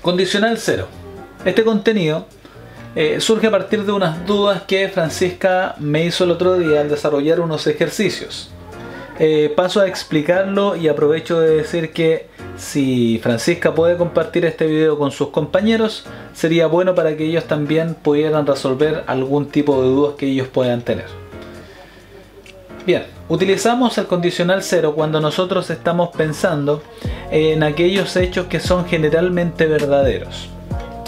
Condicional 0. Este contenido surge a partir de unas dudas que Francisca me hizo el otro día al desarrollar unos ejercicios. Paso a explicarlo y aprovecho de decir que si Francisca puede compartir este video con sus compañeros, sería bueno para que ellos también pudieran resolver algún tipo de dudas que ellos puedan tener. Bien, utilizamos el condicional 0 cuando nosotros estamos pensando en aquellos hechos que son generalmente verdaderos.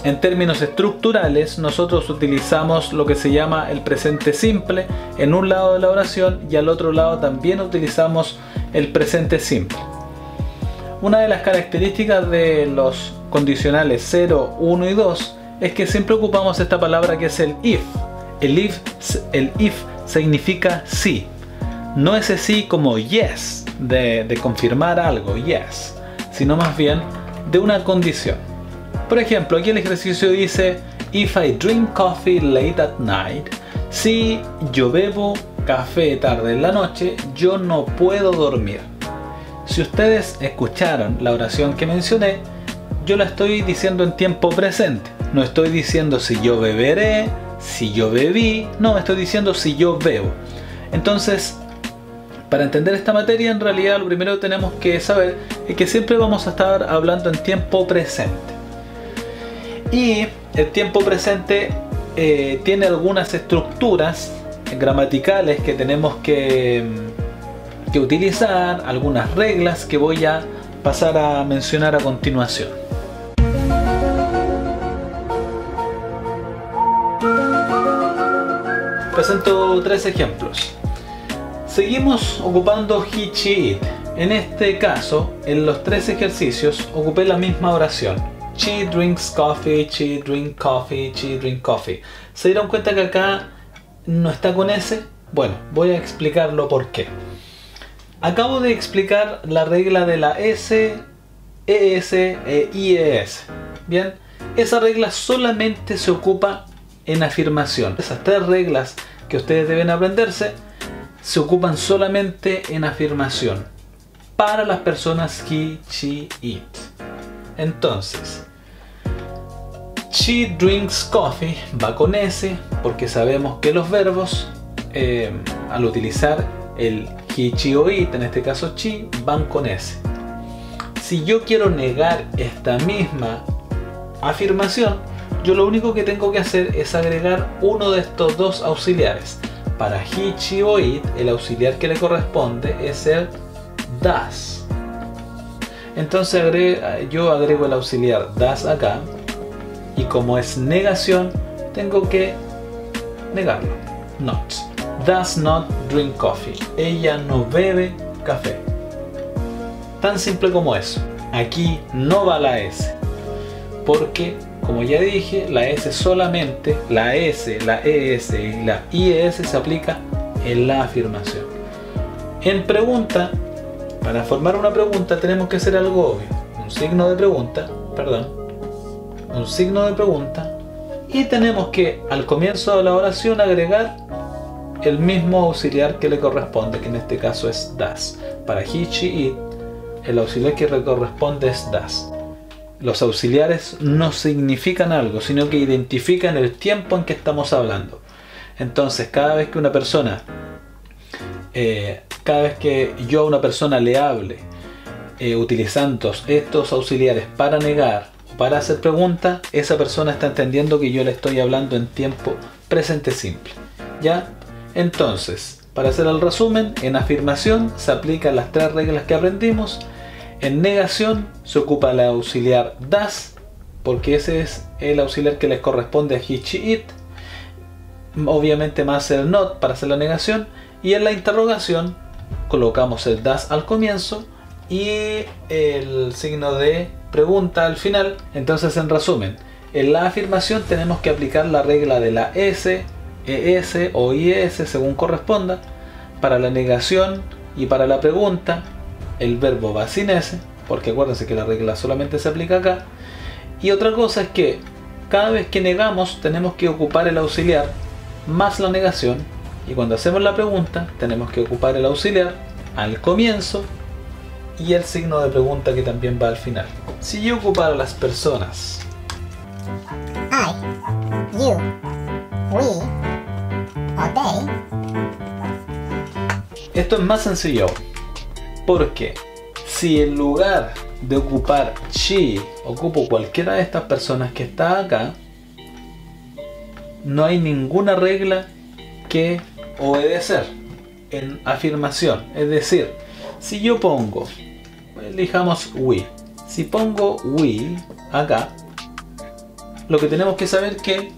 En términos estructurales, nosotros utilizamos lo que se llama el presente simple en un lado de la oración y al otro lado también utilizamos el presente simple. Una de las características de los condicionales 0, 1 y 2 es que siempre ocupamos esta palabra que es el if. El if significa sí. No ese sí como yes, de confirmar algo, yes, sino más bien de una condición. Por ejemplo, aquí el ejercicio dice: If I drink coffee late at night, si yo bebo café tarde en la noche, yo no puedo dormir. Si ustedes escucharon la oración que mencioné, yo la estoy diciendo en tiempo presente. No estoy diciendo si yo beberé, si yo bebí, no, estoy diciendo si yo bebo. Entonces, para entender esta materia, en realidad lo primero que tenemos que saber es que siempre vamos a estar hablando en tiempo presente. Y el tiempo presente tiene algunas estructuras gramaticales que tenemos que utilizar, algunas reglas que voy a pasar a mencionar a continuación. Presento 3 ejemplos. Seguimos ocupando he, she, it. En este caso, en los 3 ejercicios, ocupé la misma oración. She drinks coffee, she drink coffee, she drink coffee. ¿Se dieron cuenta que acá no está con S? Bueno, voy a explicarlo por qué. Acabo de explicar la regla de la S, ES e IES. Bien, esa regla solamente se ocupa en afirmación. Esas 3 reglas que ustedes deben aprenderse se ocupan solamente en afirmación para las personas he, she, it. Entonces, she drinks coffee va con S porque sabemos que los verbos al utilizar el he, she o it, en este caso she, van con S. Si yo quiero negar esta misma afirmación, yo lo único que tengo que hacer es agregar uno de estos 2 auxiliares. Para he, she o it, el auxiliar que le corresponde es el das. Entonces yo agrego el auxiliar das acá, y como es negación, tengo que negarlo. Not. Does not drink coffee. Ella no bebe café. Tan simple como eso. Aquí no va la S, porque como ya dije, la S solamente, la S, la ES y la IES se aplica en la afirmación. En pregunta, para formar una pregunta tenemos que hacer algo obvio. Un signo de pregunta, un signo de pregunta, y tenemos que al comienzo de la oración agregar el mismo auxiliar que le corresponde, que en este caso es das. Para he, she, it, el auxiliar que le corresponde es das. Los auxiliares no significan algo, sino que identifican el tiempo en que estamos hablando. Entonces, cada vez que una persona, cada vez que yo a una persona le hable utilizando estos auxiliares para negar o para hacer preguntas, esa persona está entendiendo que yo le estoy hablando en tiempo presente simple. ¿Ya? Entonces, para hacer el resumen, en afirmación se aplican las 3 reglas que aprendimos. En negación se ocupa el auxiliar das, porque ese es el auxiliar que les corresponde a he, she, it. Obviamente más el not para hacer la negación. Y en la interrogación colocamos el das al comienzo y el signo de pregunta al final. Entonces, en resumen, en la afirmación tenemos que aplicar la regla de la S, ES o IES según corresponda. Para la negación y para la pregunta, el verbo va sin S, porque acuérdense que la regla solamente se aplica acá. Y otra cosa es que cada vez que negamos tenemos que ocupar el auxiliar más la negación, y cuando hacemos la pregunta tenemos que ocupar el auxiliar al comienzo y el signo de pregunta que también va al final. Si yo ocupara las personas I, you, we o they, esto es más sencillo aún, porque si en lugar de ocupar she ocupo cualquiera de estas personas que está acá, no hay ninguna regla que obedecer en afirmación. Es decir, si yo pongo, elijamos we, si pongo we acá, lo que tenemos que saber es que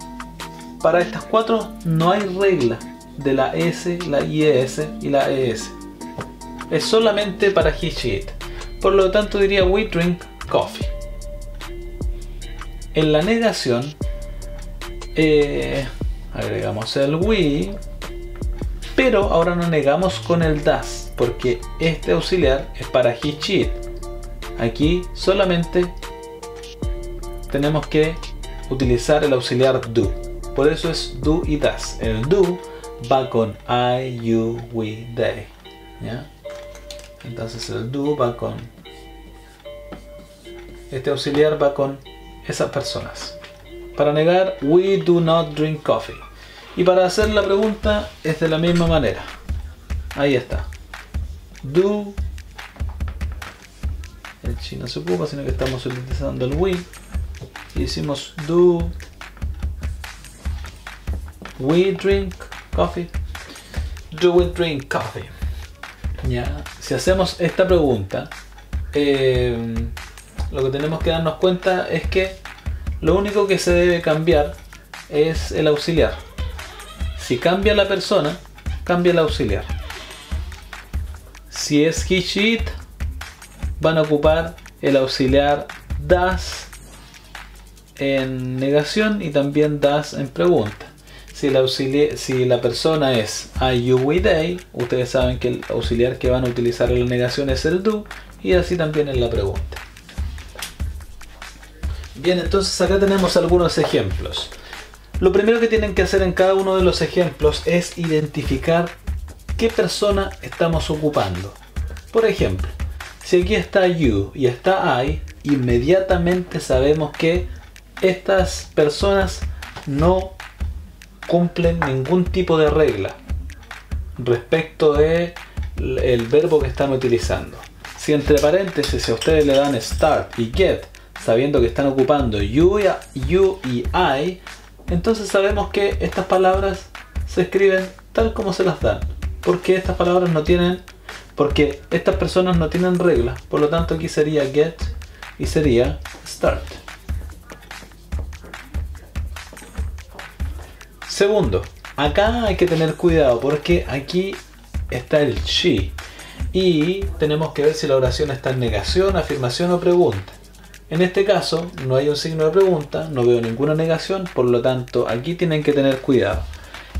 para estas cuatro no hay regla de la S, la IES y la ES. Es solamente para he, she, it. Por lo tanto diría we drink coffee. En la negación agregamos el we, pero ahora no negamos con el does, porque este auxiliar es para he, she, it. Aquí solamente tenemos que utilizar el auxiliar do. Por eso es do y does. El do va con I, you, we, they. ¿Ya? Entonces el do va con... este auxiliar va con esas personas. Para negar, we do not drink coffee. Y para hacer la pregunta es de la misma manera. Ahí está. Do. El she no se ocupa, sino que estamos utilizando el we. Y decimos do we drink coffee. Do we drink coffee? Ya. Si hacemos esta pregunta, lo que tenemos que darnos cuenta es que lo único que se debe cambiar es el auxiliar. Si cambia la persona, cambia el auxiliar. Si es he, she, it, van a ocupar el auxiliar does en negación y también does en pregunta. Si la persona es I, you, we, they, ustedes saben que el auxiliar que van a utilizar en la negación es el do, y así también en la pregunta. Bien, entonces acá tenemos algunos ejemplos. Lo primero que tienen que hacer en cada uno de los ejemplos es identificar qué persona estamos ocupando. Por ejemplo, si aquí está you y está I, inmediatamente sabemos que estas personas no cumplen ningún tipo de regla respecto de el verbo que están utilizando. Si entre paréntesis a ustedes le dan start y get, sabiendo que están ocupando you y I, entonces sabemos que estas palabras se escriben tal como se las dan, porque estas palabras no tienen, porque estas personas no tienen reglas. Por lo tanto aquí sería get y sería start. Segundo, acá hay que tener cuidado porque aquí está el she y tenemos que ver si la oración está en negación, afirmación o pregunta. En este caso no hay un signo de pregunta, no veo ninguna negación, por lo tanto aquí tienen que tener cuidado.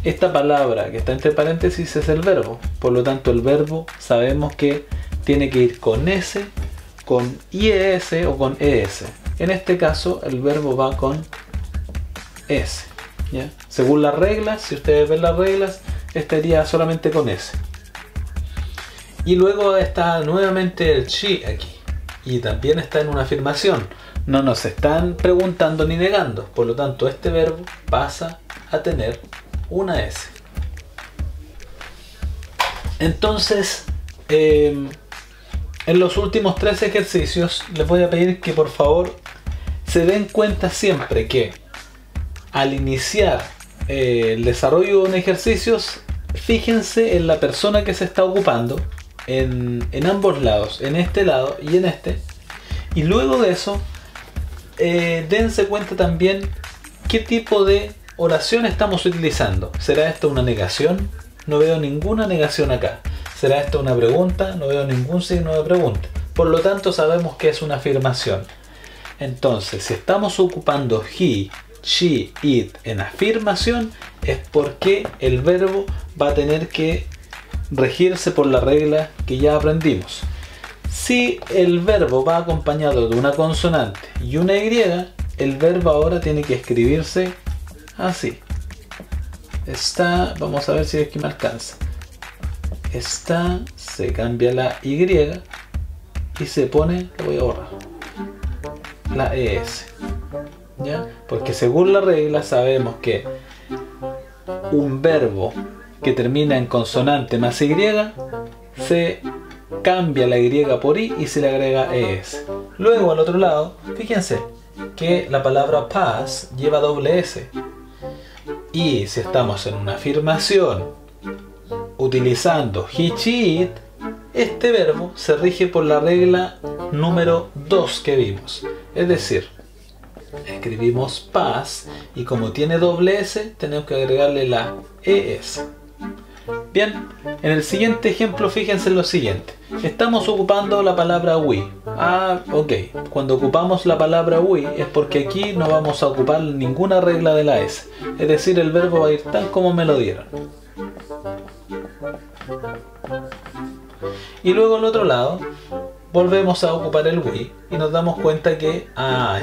Esta palabra que está entre paréntesis es el verbo, por lo tanto el verbo sabemos que tiene que ir con S, con IES o con ES. En este caso el verbo va con S. ¿Ya? Según las reglas, si ustedes ven las reglas, estaría solamente con S. Y luego está nuevamente el she aquí. Y también está en una afirmación. No nos están preguntando ni negando. Por lo tanto, este verbo pasa a tener una S. Entonces, en los últimos 3 ejercicios, les voy a pedir que por favor se den cuenta siempre que al iniciar el desarrollo de un ejercicio, fíjense en la persona que se está ocupando en ambos lados, en este lado y en este, y luego de eso dense cuenta también qué tipo de oración estamos utilizando. ¿Será esto una negación? No veo ninguna negación acá. ¿Será esto una pregunta? No veo ningún signo de pregunta. Por lo tanto sabemos que es una afirmación. Entonces, si estamos ocupando he, she, it en afirmación, es porque el verbo va a tener que regirse por la regla que ya aprendimos. Si el verbo va acompañado de una consonante y una Y, el verbo ahora tiene que escribirse así. Está, vamos a ver si es que me alcanza. Está, se cambia la Y y se pone, lo voy a borrar, la ES. ¿Ya? Porque según la regla sabemos que un verbo que termina en consonante más Y se cambia la Y por I y se le agrega ES. Luego al otro lado, fíjense que la palabra pass lleva doble S. Y si estamos en una afirmación utilizando he, she, it, este verbo se rige por la regla número 2 que vimos. Es decir, escribimos pass y como tiene doble S tenemos que agregarle la ES. Bien, en el siguiente ejemplo fíjense en lo siguiente. Estamos ocupando la palabra we. Ok. Cuando ocupamos la palabra we es porque aquí no vamos a ocupar ninguna regla de la S. Es decir, el verbo va a ir tal como me lo dieron. Y luego al otro lado volvemos a ocupar el we y nos damos cuenta que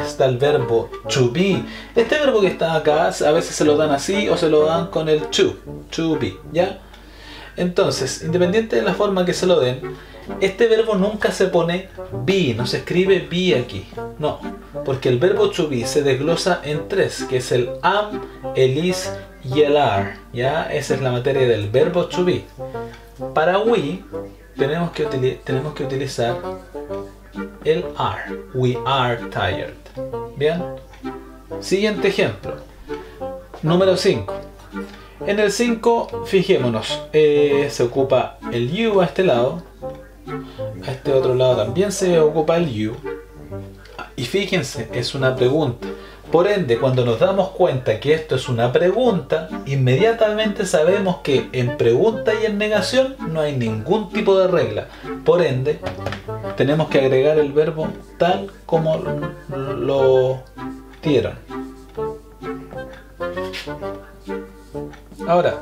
está el verbo to be. Este verbo que está acá a veces se lo dan así o se lo dan con el to be, ¿ya? Entonces, independiente de la forma que se lo den, este verbo nunca se pone be, no se escribe be aquí, no, porque el verbo to be se desglosa en tres, que es el am, el is y el are, ¿ya? Esa es la materia del verbo to be. Para we tenemos que utilizar el are, we are tired. Bien, siguiente ejemplo, número 5. En el 5, fijémonos, se ocupa el you a este lado, a este otro lado también se ocupa el you, y fíjense, es una pregunta. Por ende, cuando nos damos cuenta que esto es una pregunta, inmediatamente sabemos que en pregunta y en negación no hay ningún tipo de regla. Por ende, tenemos que agregar el verbo tal como lo dieron. Ahora,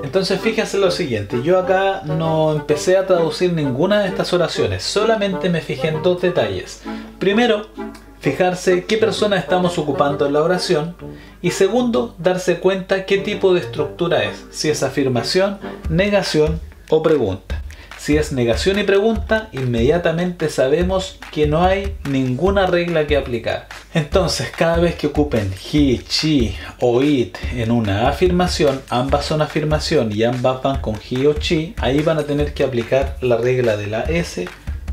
entonces fíjense lo siguiente, yo acá no empecé a traducir ninguna de estas oraciones, solamente me fijé en dos detalles. Primero, fijarse qué persona estamos ocupando en la oración y segundo, darse cuenta qué tipo de estructura es, si es afirmación, negación o pregunta. Si es negación y pregunta, inmediatamente sabemos que no hay ninguna regla que aplicar. Entonces, cada vez que ocupen he, she o it en una afirmación, ambas son afirmación y ambas van con he o she, ahí van a tener que aplicar la regla de la S,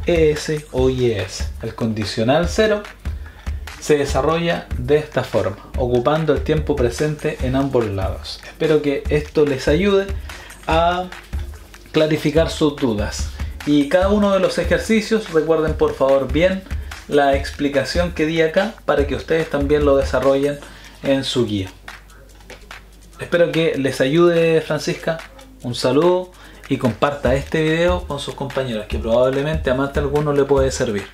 ES o IES. El condicional 0 se desarrolla de esta forma, ocupando el tiempo presente en ambos lados. Espero que esto les ayude a clarificar sus dudas. Y cada uno de los ejercicios, recuerden por favor bien la explicación que di acá para que ustedes también lo desarrollen en su guía. Espero que les ayude, Francisca. Un saludo y comparta este video con sus compañeros, que probablemente a más de alguno le puede servir.